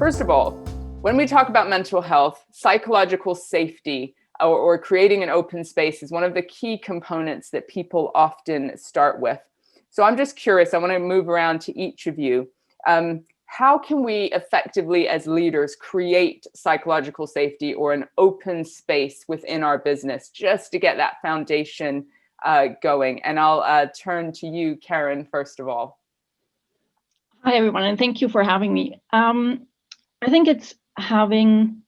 First of all, when we talk about mental health, psychological safety or creating an open space is one of the key components that people often start with. So I'm just curious, I want to move around to each of you. How can we effectively as leaders create psychological safety or an open space within our business just to get that foundation going? And I'll turn to you, Karin, first of all. Hi, everyone, and thank you for having me. I think it's having,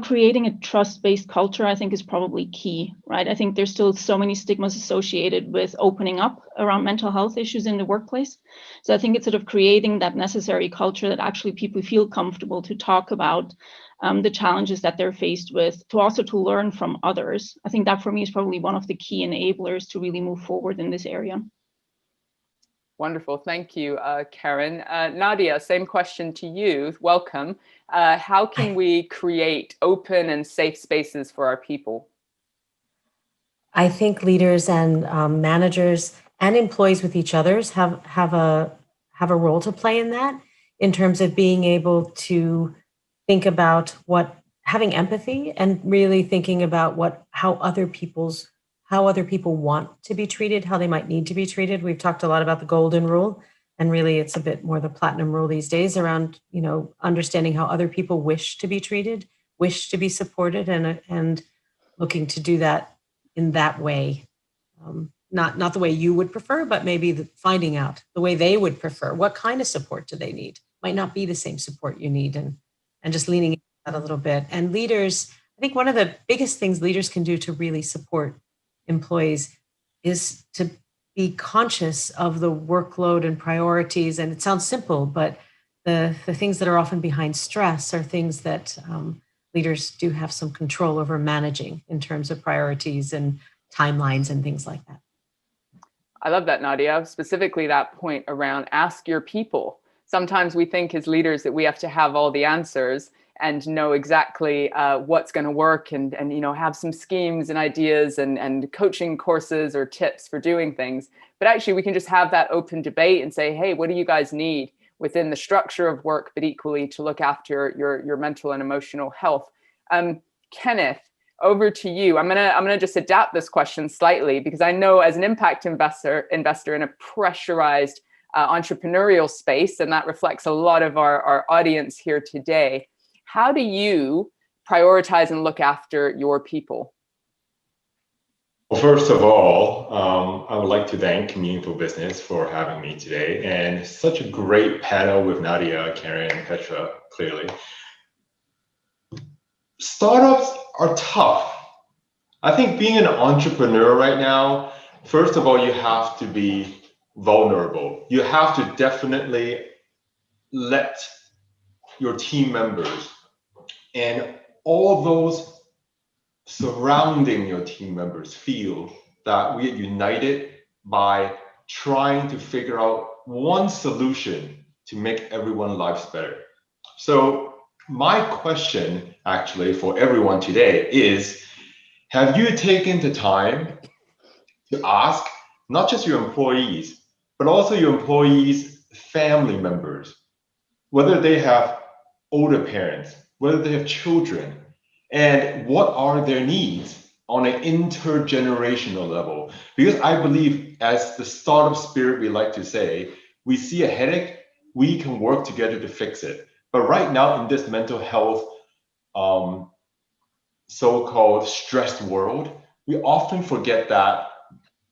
creating a trust-based culture, I think is probably key, right? I think there's still so many stigmas associated with opening up around mental health issues in the workplace. So I think it's sort of creating that necessary culture that actually people feel comfortable to talk about the challenges that they're faced with, to learn from others. I think that for me is probably one of the key enablers to really move forward in this area. Wonderful. Thank you, Karin. Nadia, same question to you. Welcome. How can we create open and safe spaces for our people? I think leaders and managers and employees with each others have a role to play in that, in terms of being able to think about having empathy and really thinking about how other people want to be treated, how they might need to be treated. We've talked a lot about the golden rule, and really it's a bit more the platinum rule these days around, understanding how other people wish to be treated, wish to be supported, and looking to do that in that way. Not the way you would prefer, but maybe finding out the way they would prefer. What kind of support do they need? Might not be the same support you need, and just leaning into that a little bit. And leaders, I think one of the biggest things leaders can do to really support employees is to be conscious of the workload and priorities. And it sounds simple, but the things that are often behind stress are things that leaders do have some control over managing in terms of priorities and timelines and things like that. I love that, Nadia, specifically that point around ask your people. Sometimes we think as leaders that we have to have all the answers and know exactly what's going to work and have some schemes and ideas and coaching courses or tips for doing things. But actually, we can just have that open debate and say, hey, what do you guys need within the structure of work, but equally to look after your mental and emotional health? Kenneth, over to you. I'm gonna just adapt this question slightly, because I know as an impact investor in a pressurized entrepreneurial space, and that reflects a lot of our audience here today. How do you prioritize and look after your people? Well, first of all, I would like to thank Meaningful Business for having me today, and such a great panel with Nadia, Karin, and Petra, clearly. Startups are tough. I think being an entrepreneur right now, first of all, you have to be vulnerable. You have to definitely let your team members and all those surrounding your team members feel that we are united by trying to figure out one solution to make everyone's lives better. So my question actually for everyone today is, have you taken the time to ask not just your employees, but also your employees' family members, whether they have older parents, whether they have children, and what are their needs on an intergenerational level? Because I believe, as the startup spirit we like to say, we see a headache, we can work together to fix it. But right now in this mental health so-called stressed world, we often forget that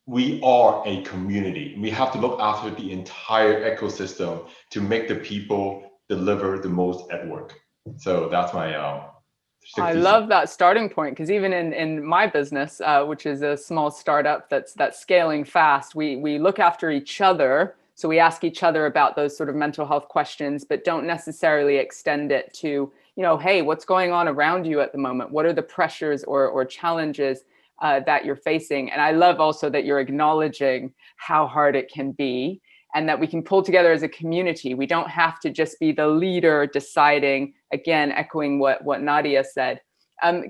we are a community. We have to look after the entire ecosystem to make the people deliver the most at work. So that's my I love that starting point, because even in my business, which is a small startup that's scaling fast, we look after each other. So we ask each other about those sort of mental health questions, but don't necessarily extend it to, hey, what's going on around you at the moment? What are the pressures or challenges that you're facing? And I love also that you're acknowledging how hard it can be, and that we can pull together as a community. We don't have to just be the leader deciding, again, echoing what Nadia said.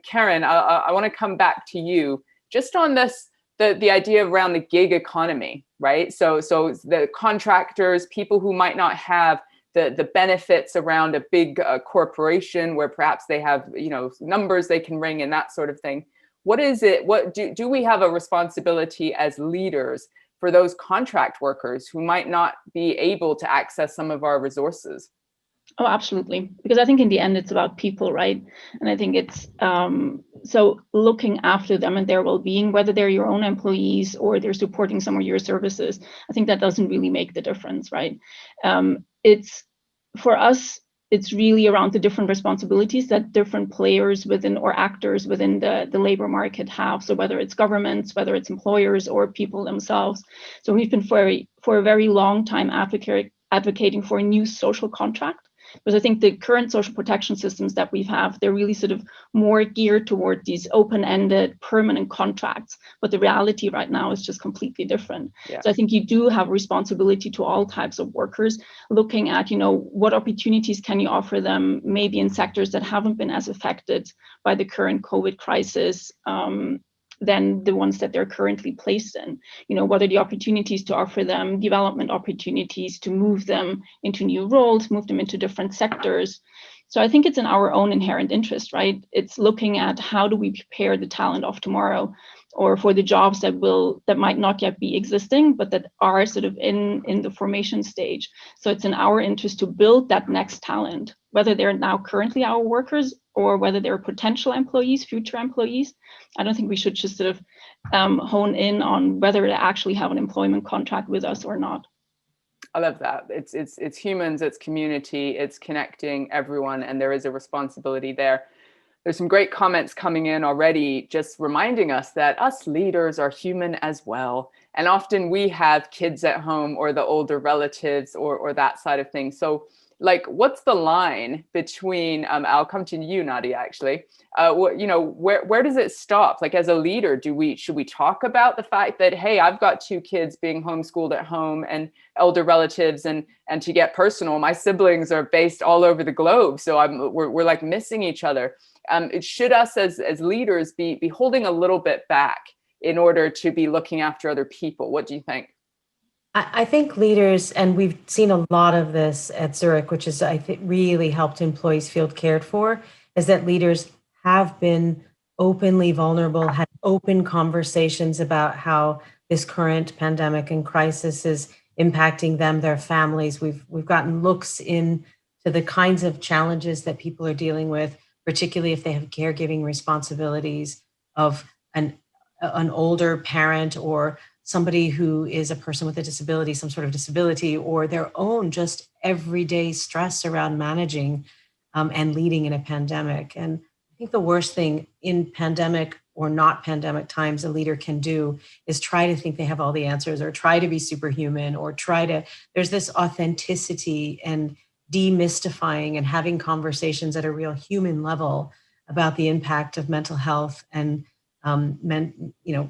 Karin, I want to come back to you just on this, the idea around the gig economy, right? So the contractors, people who might not have the benefits around a big corporation where perhaps they have, numbers they can ring and that sort of thing. What is it? What do we have a responsibility as leaders for those contract workers who might not be able to access some of our resources? Oh, absolutely. Because I think in the end, it's about people, right? And I think it's so looking after them and their well-being, whether they're your own employees or they're supporting some of your services, I think that doesn't really make the difference, right? It's for us, it's really around the different responsibilities that different players within or actors within the labor market have. So whether it's governments, whether it's employers or people themselves. So we've been for a very long time advocating for a new social contract. Because I think the current social protection systems that we have, they're really sort of more geared toward these open-ended permanent contracts. But the reality right now is just completely different. Yeah. So I think you do have a responsibility to all types of workers, looking at, what opportunities can you offer them, maybe in sectors that haven't been as affected by the current COVID crisis, than the ones that they're currently placed in. What are the opportunities to offer them, development opportunities to move them into new roles, move them into different sectors. So I think it's in our own inherent interest, right? It's looking at how do we prepare the talent of tomorrow, or for the jobs that might not yet be existing, but that are sort of in the formation stage. So it's in our interest to build that next talent, whether they're now currently our workers or whether they're potential employees, future employees. I don't think we should just sort of hone in on whether they actually have an employment contract with us or not. I love that. It's humans, it's community, it's connecting everyone, and there is a responsibility there. There's some great comments coming in already, just reminding us that us leaders are human as well. And often we have kids at home or the older relatives or that side of things. So what's the line between, I'll come to you, Nadia, actually, where does it stop? As a leader, should we talk about the fact that, hey, I've got 2 kids being homeschooled at home and elder relatives, and to get personal, my siblings are based all over the globe. So we're missing each other. It should us as leaders be holding a little bit back in order to be looking after other people? What do you think? I think leaders, and we've seen a lot of this at Zurich, which is, I think, really helped employees feel cared for, is that leaders have been openly vulnerable, had open conversations about how this current pandemic and crisis is impacting them, their families. We've gotten looks into the kinds of challenges that people are dealing with, particularly if they have caregiving responsibilities of an older parent or somebody who is a person with a disability, some sort of disability, or their own just everyday stress around managing and leading in a pandemic. And I think the worst thing in pandemic or not pandemic times a leader can do is try to think they have all the answers, or try to be superhuman, or there's this authenticity and demystifying and having conversations at a real human level about the impact of mental health and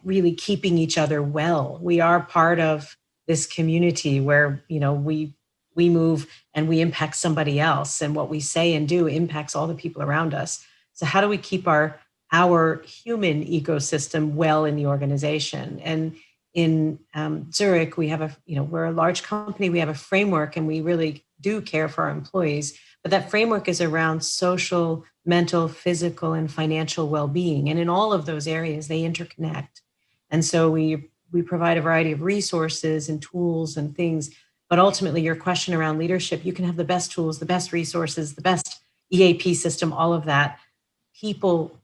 really keeping each other well. We are part of this community where, we move and we impact somebody else, and what we say and do impacts all the people around us. So how do we keep our human ecosystem well in the organization? And in Zurich, we have we're a large company, we have a framework, and we really do care for our employees. But that framework is around social, mental, physical, and financial well-being. And in all of those areas, they interconnect. And so we provide a variety of resources and tools and things. But ultimately, your question around leadership, you can have the best tools, the best resources, the best EAP system, all of that. People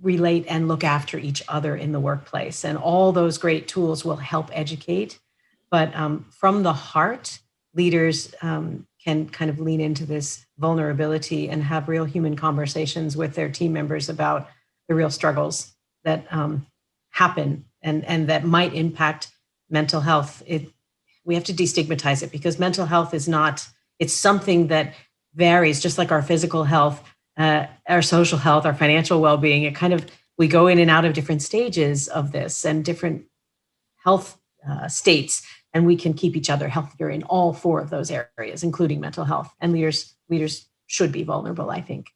relate and look after each other in the workplace. And all those great tools will help educate. But from the heart, leaders can kind of lean into this vulnerability and have real human conversations with their team members about the real struggles that happen and that might impact mental health. We have to destigmatize it, because mental health it's something that varies, just like our physical health, our social health, our financial well-being. We go in and out of different stages of this and different health states. And we can keep each other healthier in all 4 of those areas, including mental health. And leaders should be vulnerable, I think.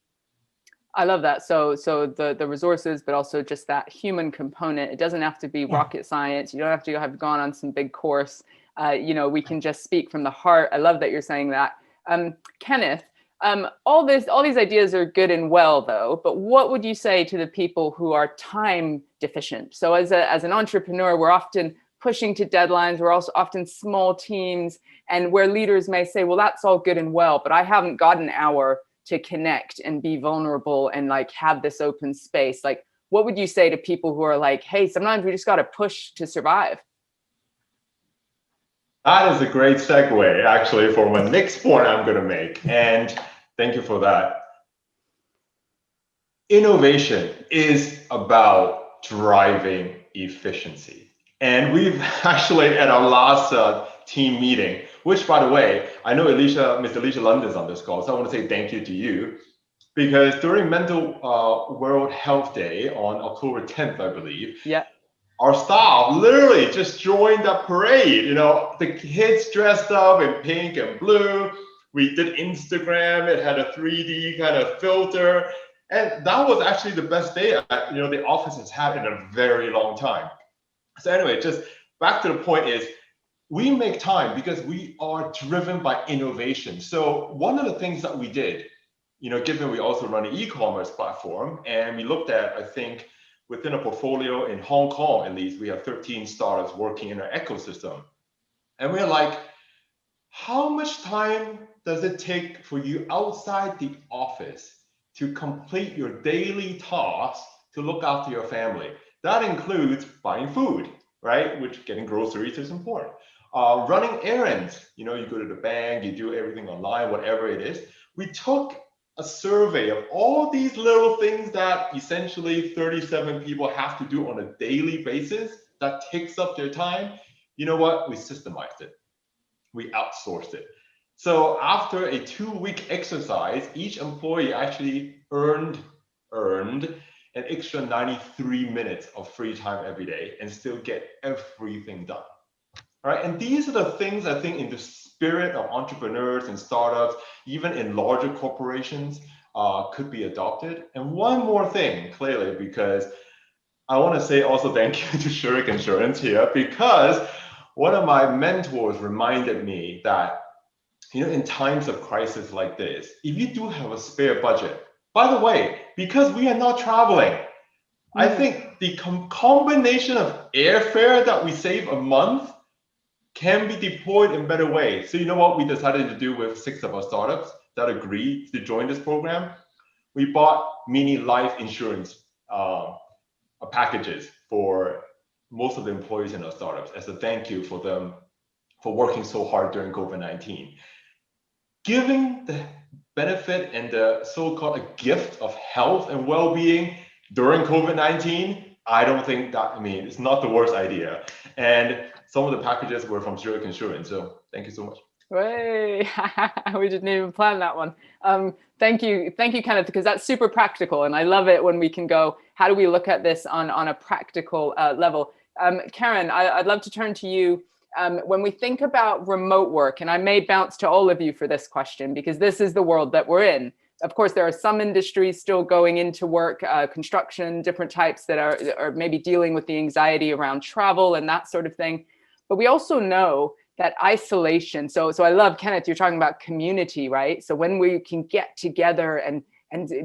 I love that. So the resources, but also just that human component. It doesn't have to be rocket science. You don't have to have gone on some big course. We can just speak from the heart. I love that you're saying that. Kenneth, all these ideas are good and well, though, but what would you say to the people who are time deficient? So as an entrepreneur, we're often pushing to deadlines. We're also often small teams, and where leaders may say, well, that's all good and well, but I haven't got an hour to connect and be vulnerable and like have this open space. Like, what would you say to people who are like, hey, sometimes we just got to push to survive? That is a great segue, actually, for my next point I'm going to make. And thank you for that. Innovation is about driving efficiency. And we've actually, at our last team meeting, which, by the way, I know Miss Alicia London's on this call, so I want to say thank you to you. Because during Mental World Health Day on October 10th, I believe, yeah, our staff literally just joined the parade. You know, the kids dressed up in pink and blue. We did Instagram. It had a 3D kind of filter. And that was actually the best day the office has had in a very long time. So anyway, just back to the point is, we make time because we are driven by innovation. So one of the things that we did, given we also run an e-commerce platform, and we looked at, I think, within a portfolio in Hong Kong, at least, we have 13 startups working in our ecosystem. And we're like, how much time does it take for you outside the office to complete your daily tasks to look after your family? That includes buying food, right? Which getting groceries is important. Running errands, you go to the bank, you do everything online, whatever it is. We took a survey of all these little things that essentially 37 people have to do on a daily basis that takes up their time. You know what? We systemized it. We outsourced it. So after a 2-week exercise, each employee actually earned an extra 93 minutes of free time every day and still get everything done. All right, and these are the things I think in the spirit of entrepreneurs and startups, even in larger corporations, could be adopted. And one more thing, clearly, because I want to say also thank you to Zurich Insurance here, because one of my mentors reminded me that, in times of crisis like this, if you do have a spare budget, by the way, because we are not traveling, I think the combination of airfare that we save a month can be deployed in better ways. So you know what we decided to do with 6 of our startups that agreed to join this program? We bought mini life insurance packages for most of the employees in our startups as a thank you for them for working so hard during COVID-19. Giving the benefit and the so-called a gift of health and well-being during COVID-19, I don't think that, it's not the worst idea. And some of the packages were from Zurich Insurance. So thank you so much. Way, we didn't even plan that one. Thank you, Kenneth, because that's super practical. And I love it when we can go, how do we look at this on a practical level? Karin, I'd love to turn to you. When we think about remote work, and I may bounce to all of you for this question, because this is the world that we're in. Of course, there are some industries still going into work, construction, different types that are maybe dealing with the anxiety around travel and that sort of thing. But we also know that isolation. So I love, Kenneth, you're talking about community, right? So when we can get together and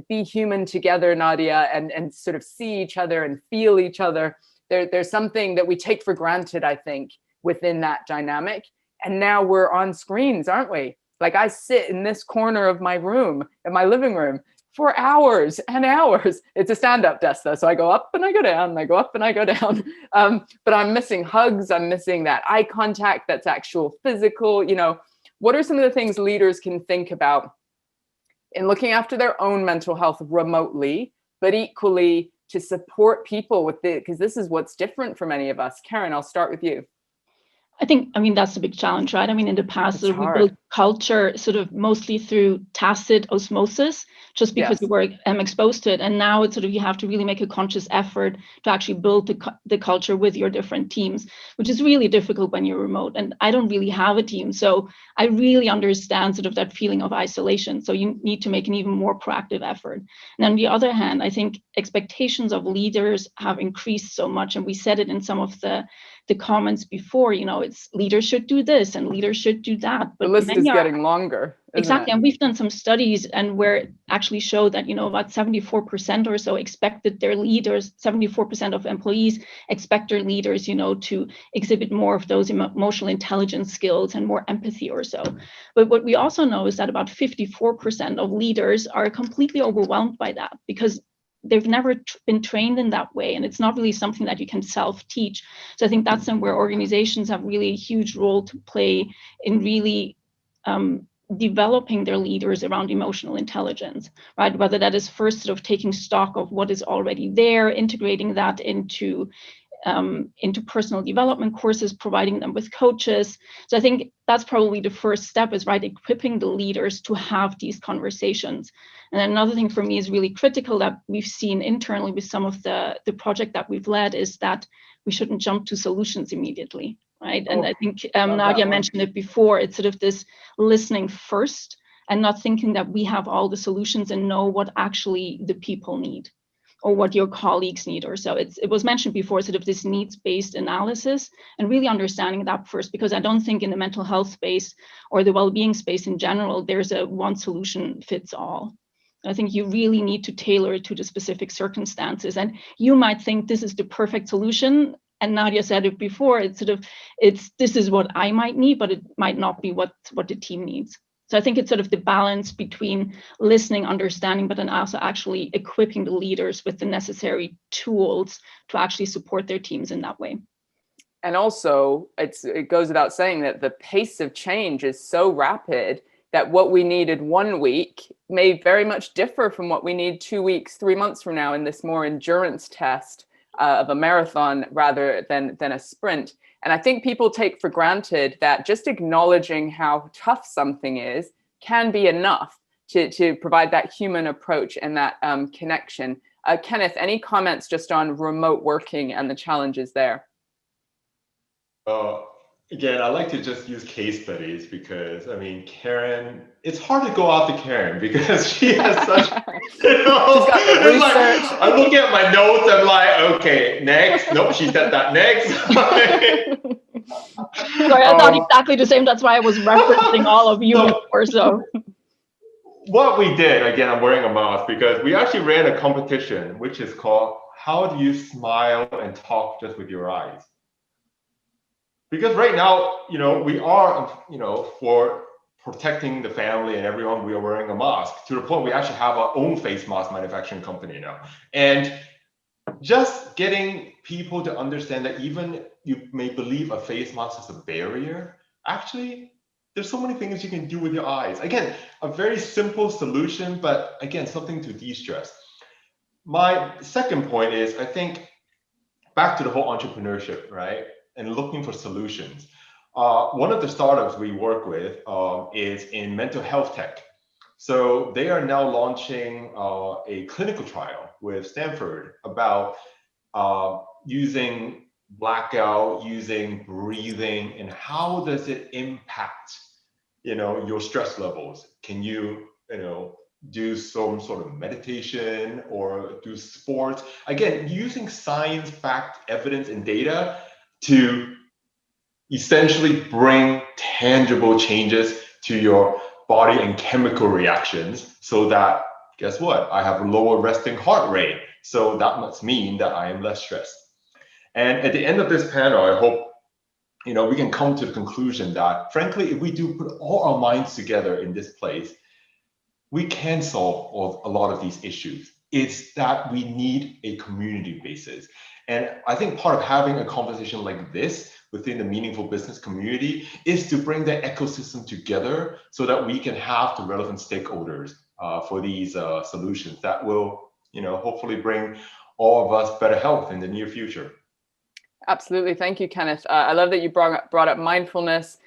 be human together, Nadia, and sort of see each other and feel each other, there's something that we take for granted, I think, within that dynamic. And now we're on screens, aren't we? Like I sit in this corner of my room, in my living room, for hours and hours. It's a stand-up desk though, so I go up and I go down, and I go up and I go down. But I'm missing hugs, I'm missing that eye contact that's actual physical. What are some of the things leaders can think about in looking after their own mental health remotely, but equally to support people because this is what's different for many of us. Karin, I'll start with you. I think, that's a big challenge, right? In the past, we built culture sort of mostly through tacit osmosis, just because we were exposed to it. And now it's sort of, you have to really make a conscious effort to actually build the culture with your different teams, which is really difficult when you're remote. And I don't really have a team. So I really understand sort of that feeling of isolation. So you need to make an even more proactive effort. And on the other hand, I think expectations of leaders have increased so much. And we said it in some of the the comments before, it's leaders should do this and leaders should do that. But the list is getting longer. Exactly. And we've done some studies and where it actually showed that, about 74% or so expected their leaders, 74% of employees expect their leaders, to exhibit more of those emotional intelligence skills and more empathy or so. But what we also know is that about 54% of leaders are completely overwhelmed by that because they've never been trained in that way. And it's not really something that you can self-teach. So I think that's where organizations have really a huge role to play in really developing their leaders around emotional intelligence, right? Whether that is first sort of taking stock of what is already there, integrating that into personal development courses, providing them with coaches. So I think that's probably the first step is, right, equipping the leaders to have these conversations. And another thing for me is really critical that we've seen internally with some of the project that we've led is that we shouldn't jump to solutions immediately, right? And I think Nadia mentioned it before, it's sort of this listening first and not thinking that we have all the solutions and know what actually the people need or what your colleagues need or so. It was mentioned before, sort of this needs-based analysis and really understanding that first, because I don't think in the mental health space or the well-being space in general, there's a one solution fits all. I think you really need to tailor it to the specific circumstances. And you might think this is the perfect solution. And Nadia said it before, this is what I might need, but it might not be what the team needs. So I think it's sort of the balance between listening, understanding, but then also actually equipping the leaders with the necessary tools to actually support their teams in that way. And also, it goes without saying that the pace of change is so rapid that what we needed 1 week may very much differ from what we need 2 weeks, 3 months from now in this more endurance test of a marathon rather than a sprint. And I think people take for granted that just acknowledging how tough something is can be enough to provide that human approach and that connection. Kenneth, any comments just on remote working and the challenges there? Again, I like to just use case studies because, Karin, it's hard to go out to Karin because she has such, she's got the research. Like, I look at my notes, I'm like, okay, next. Nope, she said that next. Sorry, I thought exactly the same. That's why I was referencing all of you before. So what we did, again, I'm wearing a mask because we actually ran a competition, which is called How Do You Smile and Talk Just With Your Eyes? Because right now, we are, for protecting the family and everyone, we are wearing a mask to the point we actually have our own face mask manufacturing company now. And just getting people to understand that even you may believe a face mask is a barrier, actually, there's so many things you can do with your eyes. Again, a very simple solution, but again, something to de-stress. My second point is, I think, back to the whole entrepreneurship, right? And looking for solutions. One of the startups we work with is in mental health tech. So they are now launching a clinical trial with Stanford about using blackout, using breathing, and how does it impact, your stress levels? Can you, do some sort of meditation or do sports? Again, using science-backed evidence and data to essentially bring tangible changes to your body and chemical reactions so that, guess what? I have a lower resting heart rate. So that must mean that I am less stressed. And at the end of this panel, I hope, we can come to the conclusion that, frankly, if we do put all our minds together in this place, we can solve a lot of these issues. It's that we need a community basis. And I think part of having a conversation like this within the meaningful business community is to bring the ecosystem together so that we can have the relevant stakeholders for these solutions that will, hopefully bring all of us better health in the near future. Absolutely. Thank you, Kenneth. I love that you brought up mindfulness.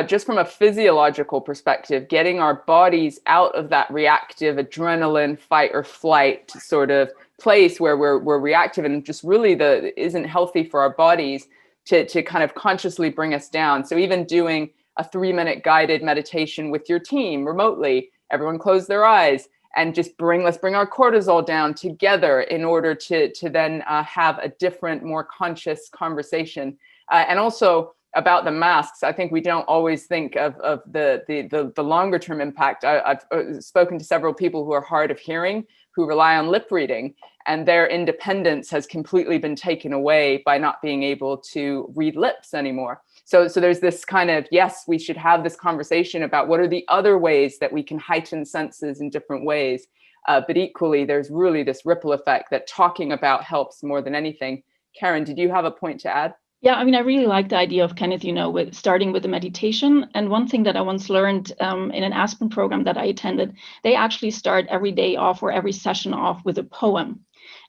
Just from a physiological perspective, getting our bodies out of that reactive adrenaline fight or flight sort of place where we're reactive and just really isn't healthy for our bodies to kind of consciously bring us down. So even doing a 3-minute guided meditation with your team remotely, everyone close their eyes and just let's bring our cortisol down together in order to then have a different, more conscious conversation. And also about the masks, I think we don't always think of the longer term impact. I've spoken to several people who are hard of hearing, who rely on lip reading, and their independence has completely been taken away by not being able to read lips anymore. So there's this kind of, yes, we should have this conversation about what are the other ways that we can heighten senses in different ways. But equally, there's really this ripple effect that talking about helps more than anything. Karin, did you have a point to add? Yeah, I mean, I really like the idea of Kenneth, with starting with the meditation. And one thing that I once learned in an Aspen program that I attended, they actually start every day off or every session off with a poem.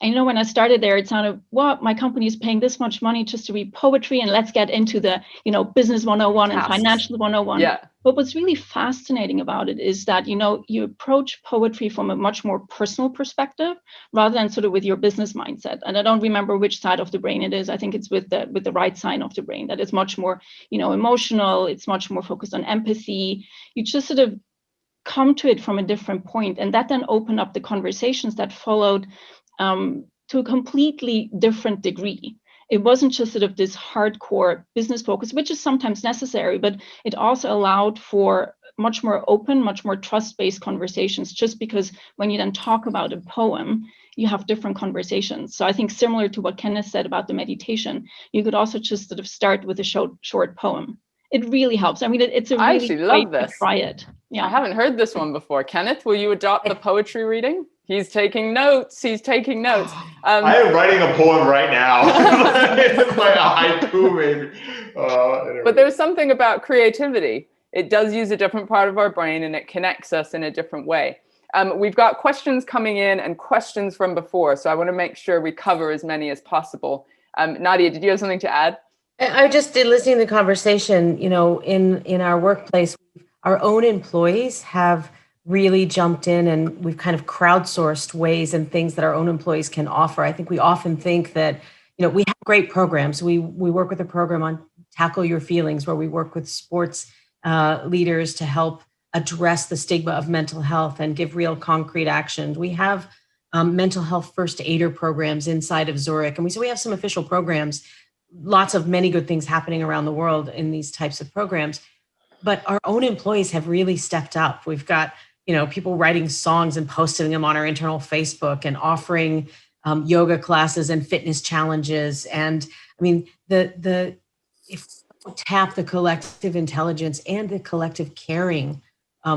And, when I started there, it sounded, what, my company is paying this much money just to read poetry, and let's get into the, business 101 and financial 101. Yeah. But what's really fascinating about it is that, you approach poetry from a much more personal perspective rather than sort of with your business mindset. And I don't remember which side of the brain it is. I think it's with the right side of the brain that is much more, emotional. It's much more focused on empathy. You just sort of come to it from a different point. And that then opened up the conversations that followed to a completely different degree. It wasn't just sort of this hardcore business focus, which is sometimes necessary, but it also allowed for much more open, much more trust-based conversations, just because when you then talk about a poem, you have different conversations. So I think similar to what Kenneth said about the meditation, you could also just sort of start with a short poem. It really helps. I mean, it's a really I actually love this. Try it. Yeah. I haven't heard this one before. Kenneth, will you adopt the poetry reading? He's taking notes. I am writing a poem right now. It's like a haiku, maybe. Anyway. But there's something about creativity. It does use a different part of our brain, and it connects us in a different way. We've got questions coming in and questions from before, so I want to make sure we cover as many as possible. Nadia, did you have something to add? I just did listening to the conversation, in our workplace, our own employees have really jumped in, and we've kind of crowdsourced ways and things that our own employees can offer. I think we often think that, we have great programs. We work with a program on Tackle Your Feelings, where we work with sports leaders to help address the stigma of mental health and give real concrete actions. We have mental health first aider programs inside of Zurich. And we have some official programs, many good things happening around the world in these types of programs. But our own employees have really stepped up. We've got, people writing songs and posting them on our internal Facebook and offering yoga classes and fitness challenges. And I mean, if we tap the collective intelligence and the collective caring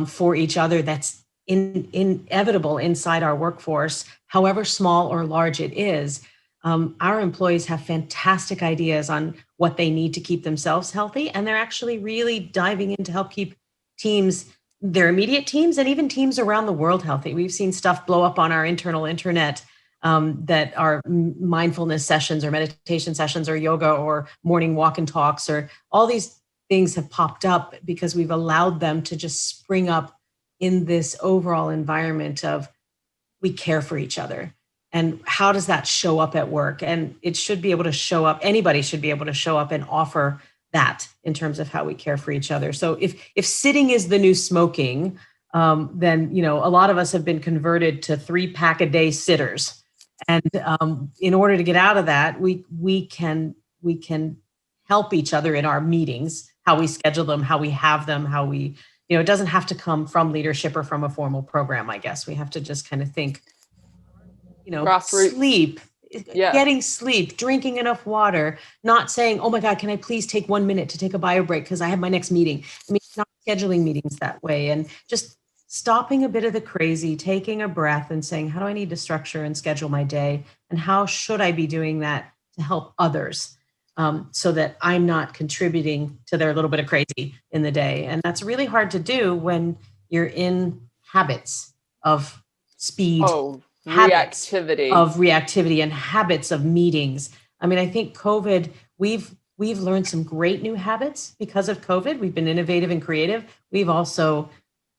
for each other, that's inevitable inside our workforce, however small or large it is. Our employees have fantastic ideas on what they need to keep themselves healthy, and they're actually really diving in to help keep teams, their immediate teams, and even teams around the world healthy. We've seen stuff blow up on our internal internet that are mindfulness sessions or meditation sessions or yoga or morning walk and talks, or all these things have popped up because we've allowed them to just spring up in this overall environment of we care for each other. And how does that show up at work? And it should be able to show up, anybody should be able to show up and offer that in terms of how we care for each other. So if sitting is the new smoking, then, a lot of us have been converted to 3-pack-a-day sitters. And in order to get out of that, we can help each other in our meetings, how we schedule them, how we have them, how we, it doesn't have to come from leadership or from a formal program, I guess. We have to just kind of think, grassroots. Sleep, getting sleep, drinking enough water, not saying, oh my God, can I please take 1 minute to take a bio break because I have my next meeting. I mean, not scheduling meetings that way, and just stopping a bit of the crazy, taking a breath and saying, how do I need to structure and schedule my day? And how should I be doing that to help others so that I'm not contributing to their little bit of crazy in the day? And that's really hard to do when you're in habits of speed. Reactivity and habits of meetings. I mean, I think COVID, we've learned some great new habits because of COVID. We've been innovative and creative. We've also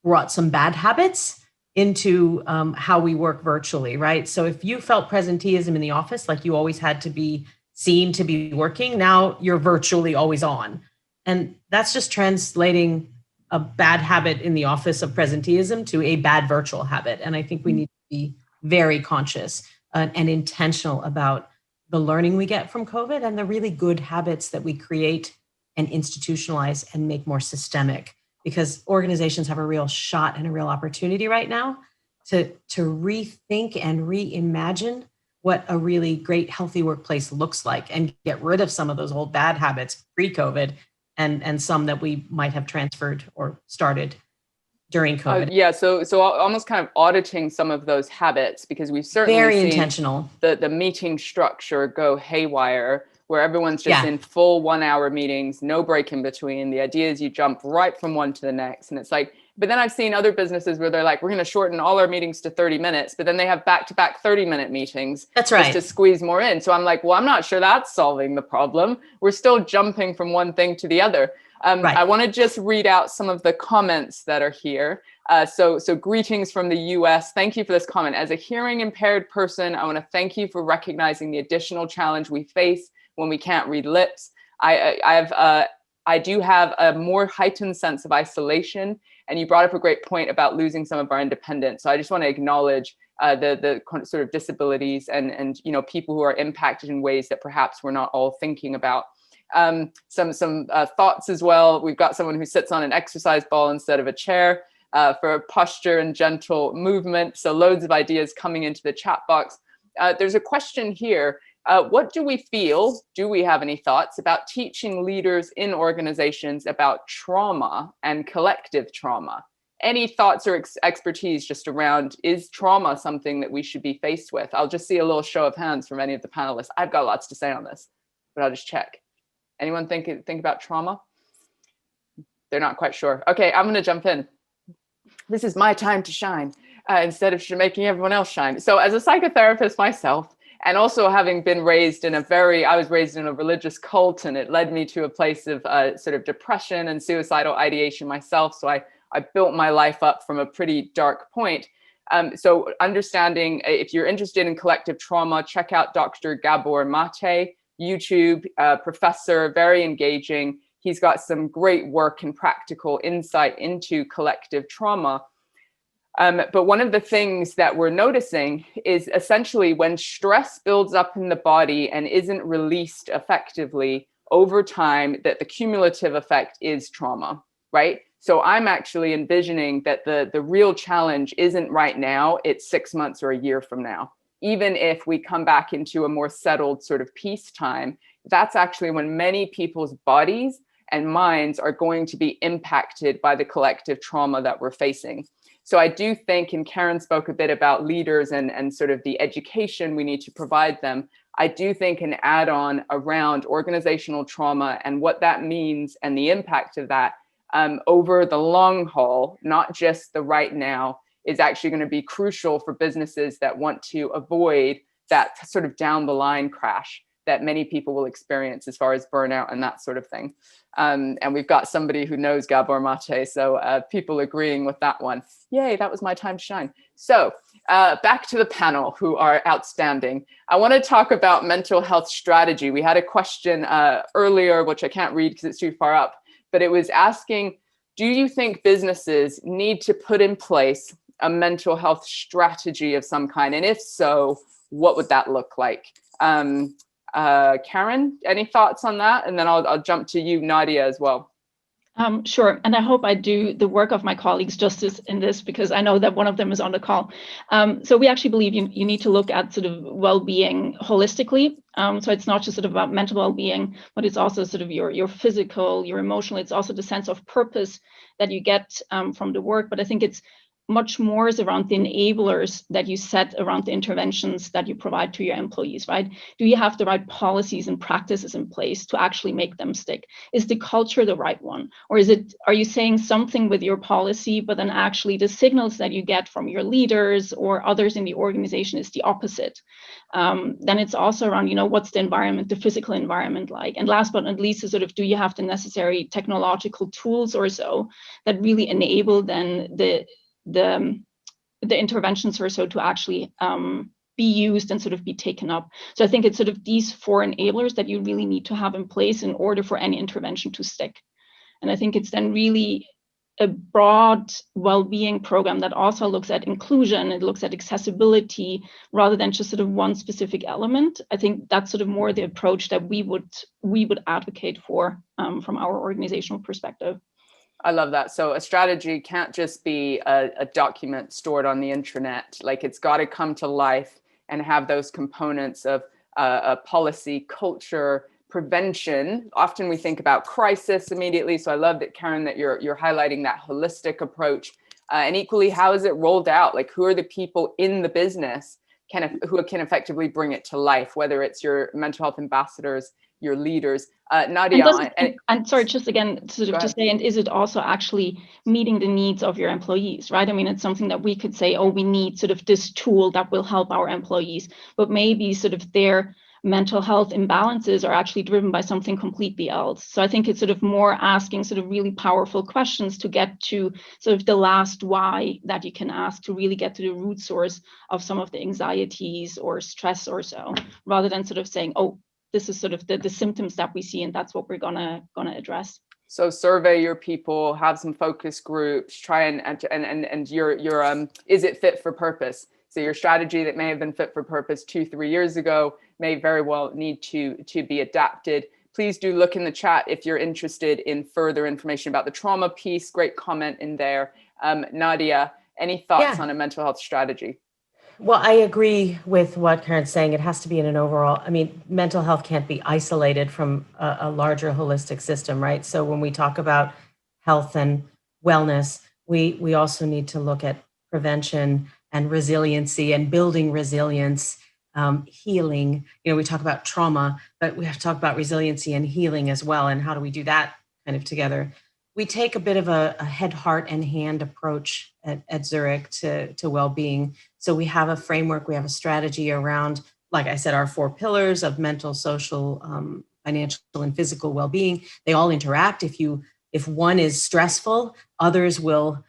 brought some bad habits into how we work virtually, right? So if you felt presenteeism in the office, like you always had to be seen to be working, now you're virtually always on. And that's just translating a bad habit in the office of presenteeism to a bad virtual habit. And I think we need to be very conscious and intentional about the learning we get from COVID and the really good habits that we create and institutionalize and make more systemic, because organizations have a real shot and a real opportunity right now to rethink and reimagine what a really great, healthy workplace looks like and get rid of some of those old bad habits pre-COVID and some that we might have transferred or started during COVID. Yeah, so almost kind of auditing some of those habits, because we've certainly Very seen intentional. the meeting structure go haywire, where everyone's just Yeah. in full 1 hour meetings, no break in between. The idea is you jump right from one to the next. And it's like, but then I've seen other businesses where they're like, we're going to shorten all our meetings to 30 minutes, but then they have back-to-back 30-minute meetings. That's right. Just to squeeze more in. So I'm like, well, I'm not sure that's solving the problem. We're still jumping from one thing to the other. Right. I want to just read out some of the comments that are here. So greetings from the US. Thank you for this comment. As a hearing impaired person, I want to thank you for recognizing the additional challenge we face when we can't read lips. I do have a more heightened sense of isolation. And you brought up a great point about losing some of our independence. So I just want to acknowledge the sort of disabilities and people who are impacted in ways that perhaps we're not all thinking about. Some thoughts as well. We've got someone who sits on an exercise ball instead of a chair for posture and gentle movement. So loads of ideas coming into the chat box. There's a question here. What do we feel? Do we have any thoughts about teaching leaders in organizations about trauma and collective trauma? Any thoughts or expertise just around, is trauma something that we should be faced with? I'll just see a little show of hands from any of the panelists. I've got lots to say on this, but I'll just check. Anyone think about trauma? They're not quite sure. Okay, I'm going to jump in. This is my time to shine instead of making everyone else shine. So as a psychotherapist myself, and also having been raised in I was raised in a religious cult, and it led me to a place of sort of depression and suicidal ideation myself. So I built my life up from a pretty dark point. So understanding, if you're interested in collective trauma, check out Dr. Gabor Mate, YouTube professor, very engaging. He's got some great work and practical insight into collective trauma. But one of the things that we're noticing is essentially when stress builds up in the body and isn't released effectively over time, that the cumulative effect is trauma, right? So I'm actually envisioning that the real challenge isn't right now, it's 6 months or a year from now. Even if we come back into a more settled sort of peacetime, that's actually when many people's bodies and minds are going to be impacted by the collective trauma that we're facing. So I do think, and Karin spoke a bit about leaders and sort of the education we need to provide them. I do think an add-on around organizational trauma and what that means and the impact of that over the long haul, not just the right now, is actually going to be crucial for businesses that want to avoid that sort of down the line crash that many people will experience as far as burnout and that sort of thing. And we've got somebody who knows Gabor Mate, so people agreeing with that one. Yay, that was my time to shine. So back to the panel, who are outstanding. I want to talk about mental health strategy. We had a question earlier, which I can't read because it's too far up, but it was asking, do you think businesses need to put in place a mental health strategy of some kind? And if so, what would that look like? Karin, any thoughts on that? And then I'll jump to you, Nadia, as well. Sure. And I hope I do the work of my colleagues justice in this, because I know that one of them is on the call. So we actually believe you need to look at sort of well-being holistically. So it's not just sort of about mental well-being, but it's also sort of your physical, your emotional. It's also the sense of purpose that you get from the work. But I think it's much more is around the enablers that you set around the interventions that you provide to your employees, right? Do you have the right policies and practices in place to actually make them stick? Is the culture the right one? Or are you saying something with your policy, but then actually the signals that you get from your leaders or others in the organization is the opposite? Then it's also around, what's the environment, the physical environment like? And last but not least is sort of, do you have the necessary technological tools or so that really enable then the interventions or so to actually be used and sort of be taken up. So I think it's sort of these four enablers that you really need to have in place in order for any intervention to stick. And I think it's then really a broad well-being program that also looks at inclusion, it looks at accessibility, rather than just sort of one specific element. I think that's sort of more the approach that we would advocate for from our organizational perspective. I love that. So a strategy can't just be a document stored on the intranet. Like, it's got to come to life and have those components of a policy, culture, prevention. Often we think about crisis immediately. So I love that, Karin, that you're highlighting that holistic approach. And equally, how is it rolled out? Like, who are the people in the business who can effectively bring it to life, whether it's your mental health ambassadors, your leaders? Nadia, and sorry, just again, sort of to say, and is it also actually meeting the needs of your employees, right? I mean, it's something that we could say, oh, we need sort of this tool that will help our employees, but maybe sort of their mental health imbalances are actually driven by something completely else. So I think it's sort of more asking sort of really powerful questions to get to sort of the last why that you can ask, to really get to the root source of some of the anxieties or stress or so, rather than sort of saying, oh, this is sort of the symptoms that we see, and that's what we're gonna address. So survey your people, have some focus groups, try and your is it fit for purpose? So your strategy that may have been fit for purpose 2-3 years ago may very well need to be adapted. Please do look in the chat if you're interested in further information about the trauma piece. Great comment in there. Nadia, any thoughts on a mental health strategy? Well, I agree with what Karin's saying. It has to be in an overall, I mean, mental health can't be isolated from a larger holistic system, right? So when we talk about health and wellness, we also need to look at prevention and resiliency and building resilience, healing. You know, we talk about trauma, but we have to talk about resiliency and healing as well. And how do we do that kind of together? We take a bit of a head, heart, and hand approach at Zurich to well-being. So we have a framework, we have a strategy around, like I said, our 4 pillars of mental, social, financial, and physical well-being. They all interact. If one is stressful, others will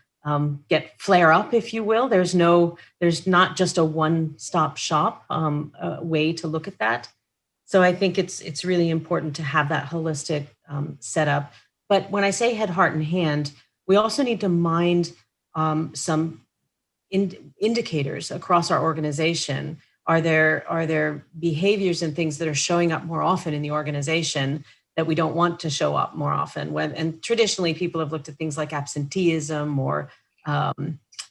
flare up, if you will. There's not just a one-stop shop way to look at that. So I think it's really important to have that holistic setup. But when I say head, heart, and hand, we also need to mind some indicators across our organization. Are there behaviors and things that are showing up more often in the organization that we don't want to show up more often? And traditionally, people have looked at things like absenteeism or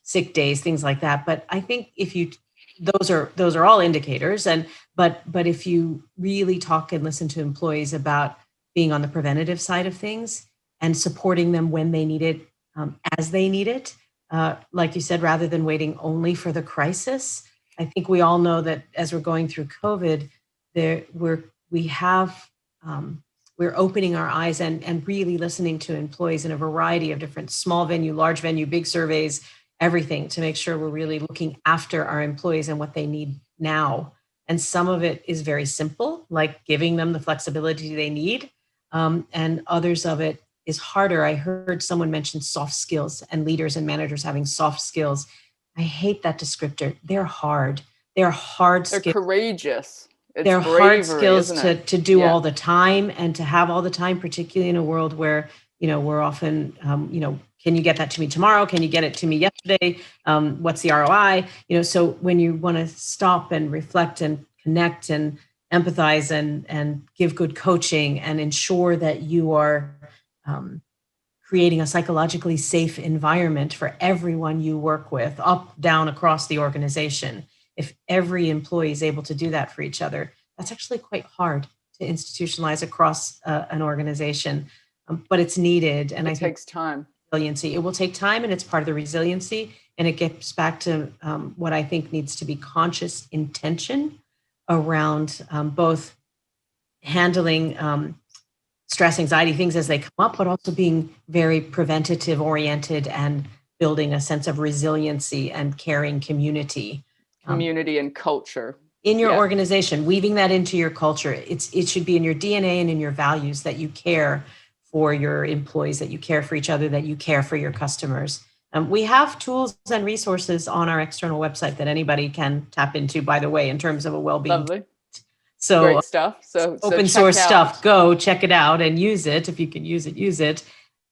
sick days, things like that. But I think those are all indicators. But if you really talk and listen to employees about being on the preventative side of things and supporting them when they need it, as they need it, like you said, rather than waiting only for the crisis. I think we all know that as we're going through COVID, we're opening our eyes and really listening to employees in a variety of different small venue, large venue, big surveys, everything, to make sure we're really looking after our employees and what they need now. And some of it is very simple, like giving them the flexibility they need. And others of it is harder. I heard someone mention soft skills and leaders and managers having soft skills. I hate that descriptor. They're hard. They're hard skills. They're courageous. They're hard skills to do all the time and to have all the time, particularly in a world where, we're often, can you get that to me tomorrow? Can you get it to me yesterday? What's the ROI? So when you want to stop and reflect and connect and empathize and give good coaching and ensure that you are creating a psychologically safe environment for everyone you work with, up, down, across the organization. If every employee is able to do that for each other, that's actually quite hard to institutionalize across an organization, but it's needed. And it takes time. Resiliency. It will take time, and it's part of the resiliency. And it gets back to what I think needs to be conscious intention around both handling stress, anxiety, things as they come up, but also being very preventative oriented and building a sense of resiliency and caring community and culture in your organization, weaving that into your culture. It should be in your DNA and in your values that you care for your employees, that you care for each other, that you care for your customers. We have tools and resources on our external website that anybody can tap into, by the way, in terms of a well-being. Lovely. So great stuff. So open source stuff, go check it out and use it. If you can use it, use it.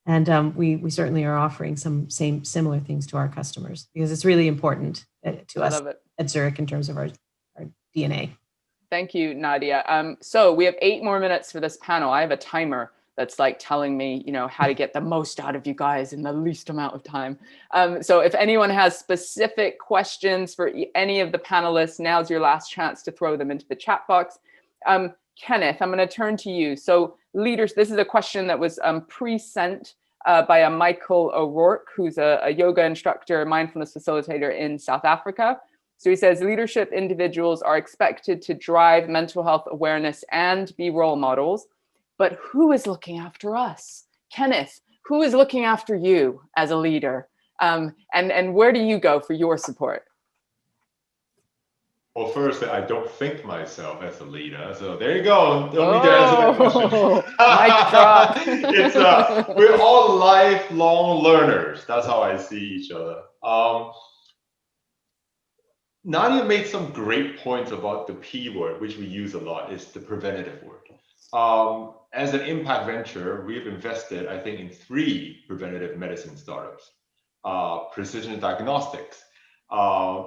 And we certainly are offering some similar things to our customers because it's really important to us at Zurich in terms of our DNA. Thank you, Nadia. So we have 8 more minutes for this panel. I have a timer that's like telling me, how to get the most out of you guys in the least amount of time. So if anyone has specific questions for any of the panelists, now's your last chance to throw them into the chat box. Kenneth, I'm going to turn to you. So leaders, this is a question that was pre-sent by a Michael O'Rourke, who's a yoga instructor, mindfulness facilitator in South Africa. So he says, leadership individuals are expected to drive mental health awareness and be role models, but who is looking after us? Kenneth, who is looking after you as a leader? And where do you go for your support? Well, first, I don't think myself as a leader. So there you go. Don't need to answer that question. Mic drop. We're all lifelong learners. That's how I see each other. Nadia made some great points about the P word, which we use a lot, is the preventative word. As an impact venture, we've invested, I think, in 3 preventative medicine startups, precision diagnostics,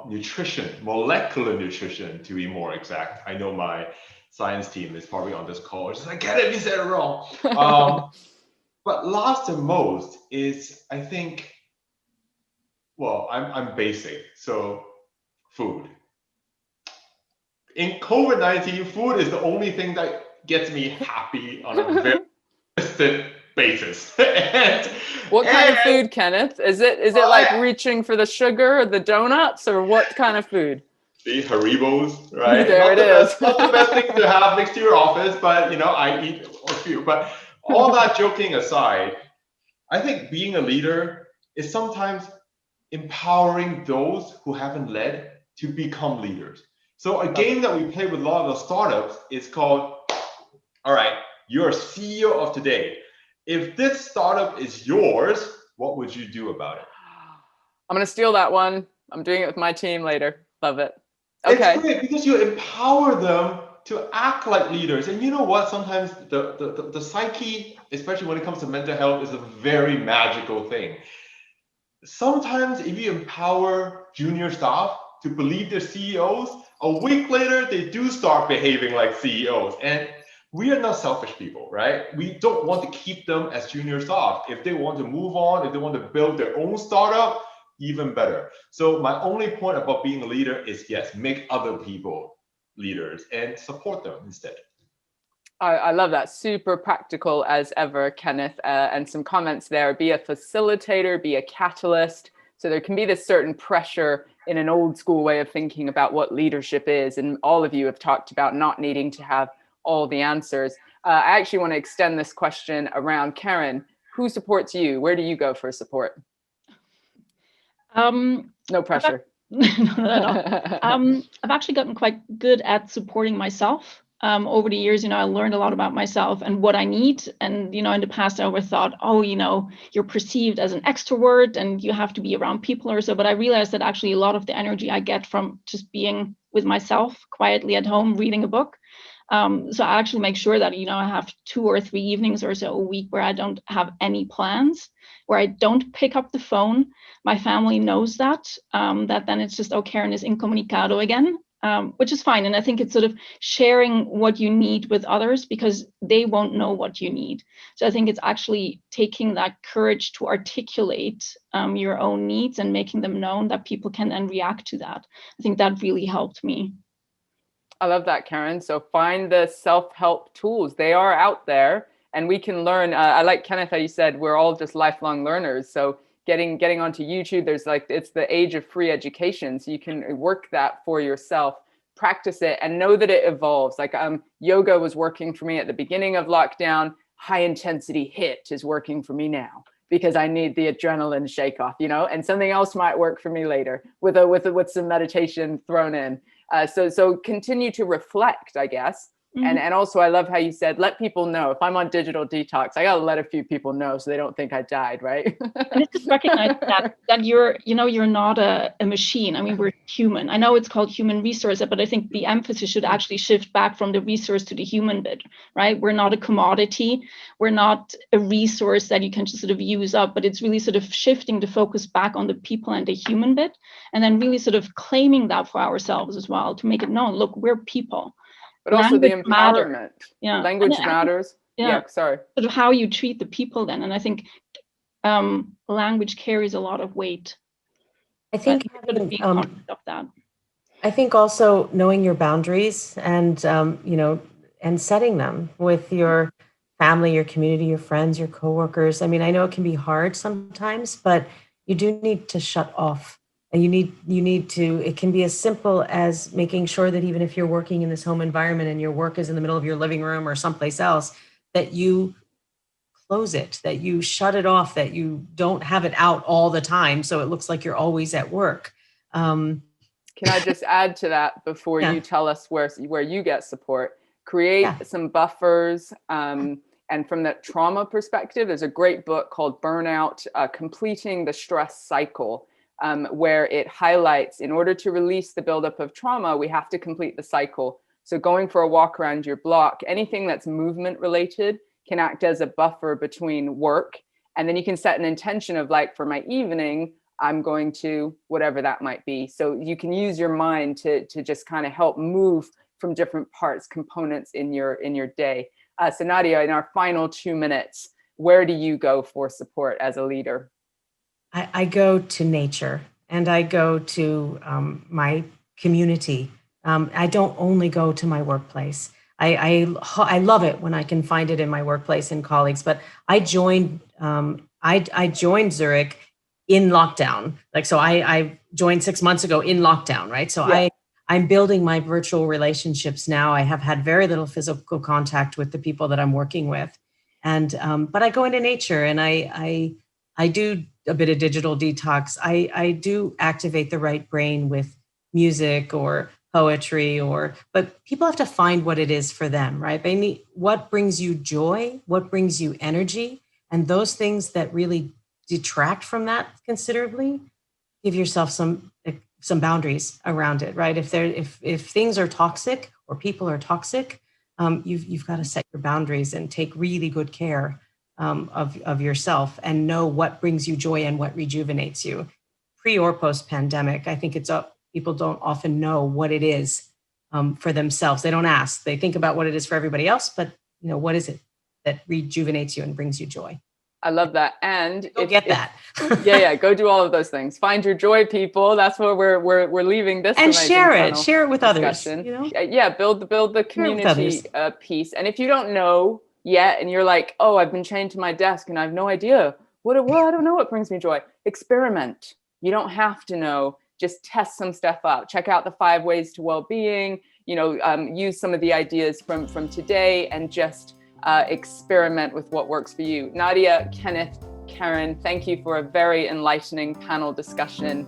nutrition, molecular nutrition, to be more exact. I know my science team is probably on this call. It's like, get it, you said it wrong. But last and most is, I think, well, I'm basic. So food. In COVID-19, food is the only thing that gets me happy on a very consistent basis. What kind of food, Kenneth? Is it like reaching for the sugar or the donuts, or what kind of food? The Haribos, right? There it is. Not the best thing to have next to your office, but I eat a few. But all that joking aside, I think being a leader is sometimes empowering those who haven't led to become leaders. So a game that we play with a lot of the startups is called, all right, you're CEO of today. If this startup is yours, what would you do about it? I'm going to steal that one. I'm doing it with my team later. Love it. Okay. It's great because you empower them to act like leaders. And you know what? Sometimes the psyche, especially when it comes to mental health, is a very magical thing. Sometimes if you empower junior staff to believe they're CEOs, a week later, they do start behaving like CEOs. And we are not selfish people, right? We don't want to keep them as junior staff. If they want to move on, if they want to build their own startup, even better. So my only point about being a leader is, yes, make other people leaders and support them instead. I love that. Super practical as ever, Kenneth. And some comments there. Be a facilitator, be a catalyst. So there can be this certain pressure in an old school way of thinking about what leadership is. And all of you have talked about not needing to have all the answers. I actually want to extend this question around. Karin, who supports you? Where do you go for support? No pressure. I've actually gotten quite good at supporting myself. Over the years, I learned a lot about myself and what I need. And, in the past, I always thought, you're perceived as an extrovert and you have to be around people or so. But I realized that actually a lot of the energy I get from just being with myself quietly at home, reading a book. So I actually make sure that, I have 2 or 3 evenings or so a week where I don't have any plans, where I don't pick up the phone. My family knows that then it's just, Karin is incommunicado again, which is fine. And I think it's sort of sharing what you need with others because they won't know what you need. So I think it's actually taking that courage to articulate your own needs and making them known that people can then react to that. I think that really helped me. I love that, Karin. So find the self-help tools. They are out there and we can learn. I like, Kenneth, how you said, we're all just lifelong learners. So getting onto YouTube, it's the age of free education. So you can work that for yourself, practice it and know that it evolves. Like yoga was working for me at the beginning of lockdown. High intensity HIIT is working for me now because I need the adrenaline shake off, and something else might work for me later with some meditation thrown in. So continue to reflect, I guess. And also, I love how you said, let people know. If I'm on digital detox, I got to let a few people know so they don't think I died, right? And it's just recognizing that you're not a machine. I mean, we're human. I know it's called human resource, but I think the emphasis should actually shift back from the resource to the human bit, right? We're not a commodity. We're not a resource that you can just sort of use up, but it's really sort of shifting the focus back on the people and the human bit, and then really sort of claiming that for ourselves as well, to make it known, look, we're people. But also the empowerment. Yeah. Language matters. Sorry. Sort of how you treat the people then. And I think language carries a lot of weight. I think being conscious of that. I think also knowing your boundaries and and setting them with your family, your community, your friends, your coworkers. I mean, I know it can be hard sometimes, but you do need to shut off. And you need to, it can be as simple as making sure that even if you're working in this home environment and your work is in the middle of your living room or someplace else, that you close it, that you shut it off, that you don't have it out all the time. So it looks like you're always at work. Can I just add to that before you tell us where you get support? Create some buffers. And from that trauma perspective, there's a great book called Burnout, Completing the Stress Cycle. Where it highlights, in order to release the buildup of trauma, we have to complete the cycle. So going for a walk around your block, anything that's movement related can act as a buffer between work. And then you can set an intention of, like, for my evening, I'm going to whatever that might be. So you can use your mind to just kind of help move from different parts, components in your day. So Nadia, in our final 2 minutes, where do you go for support as a leader? I go to nature and I go to my community. I don't only go to my workplace. I love it when I can find it in my workplace and colleagues, but I joined Zurich in lockdown. I joined 6 months ago in lockdown, right? So I'm building my virtual relationships now. I have had very little physical contact with the people that I'm working with. And but I go into nature and I do a bit of digital detox. I do activate the right brain with music or poetry, but people have to find what it is for them, right? They need what brings you joy, what brings you energy, and those things that really detract from that considerably. Give yourself some boundaries around it, right? If things are toxic or people are toxic, you've got to set your boundaries and take really good care of yourself and know what brings you joy and what rejuvenates you. Pre or post pandemic, I think people don't often know what it is for themselves. They don't ask. They think about what it is for everybody else, but what is it that rejuvenates you and brings you joy? I love that. And get that. Go do all of those things. Find your joy, people. That's where we're leaving this. And share it with discussion. Others. Build the community piece. And if you don't know yet, and you're like, oh, I've been chained to my desk and I have no idea I don't know what brings me joy. Experiment. You don't have to know. Just test some stuff out. Check out the 5 ways to well-being. Use some of the ideas from today and just experiment with what works for you. Nadia, Kenneth, Karin, thank you for a very enlightening panel discussion.